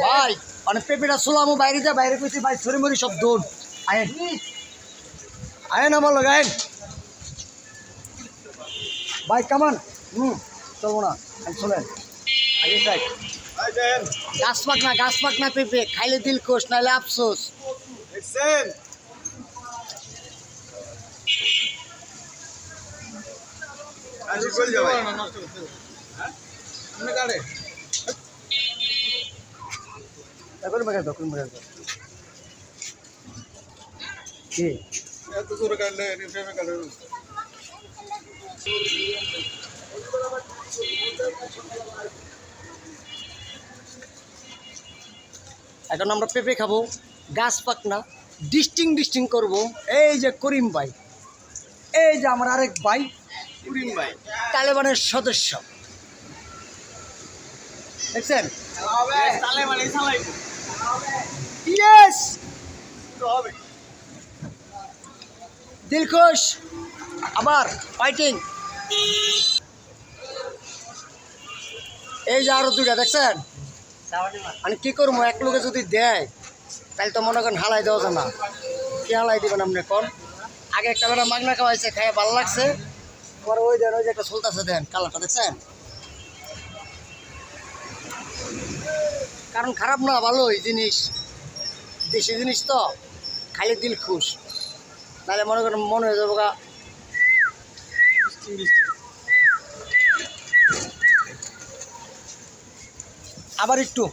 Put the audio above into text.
ভাই অনেক পেঁপেটা ছোলামো বাইরে যা বাইরে কইছি ভাই ছড়ি মরি সব দৌড় আয়েন আয়েন আমার লোক আয়েন ভাই কামান চলবো না চলেন আগে সাইড গাছ পাক না পেঁপে খাইলে দিল কোষ নাহলে আফসোস এখন বাগা দক্ষিণ বাগা কি এত জোরে কাটলে ফ্রেমে কাটে এখন আমরা পেঁপে খাবো গাছ পাক না ডিস্টিং করবো এই যে করিম ভাই এই যে আমার আরেক ভাই করিম ভাই তালেবানের সদস্য দেখছেন তালেবান এই চালাই ইয়েস তো হবে দিলখুশ আবার ফাইটিং এই যে আরো দুইটা দেখছেন আমি কি করবো এক লোকে যদি দেয় তাহলে তো মনে করেন হালাই দেওয়া যায় না কি হালাই দিবেন আপনি কোন আগে একটা বেলা মাগনা খাওয়াইছে খাইয়ে ভালো লাগছে পরে ওই দেন ওই যে একটা চলতেছে দেন কালারটা দেখছেন কারণ খারাপ না ভালো এই জিনিস দেশি জিনিস তো খাইলে দিল খুশ নাহলে মনে করেন মনে হয়ে যাবো গা আবার একটু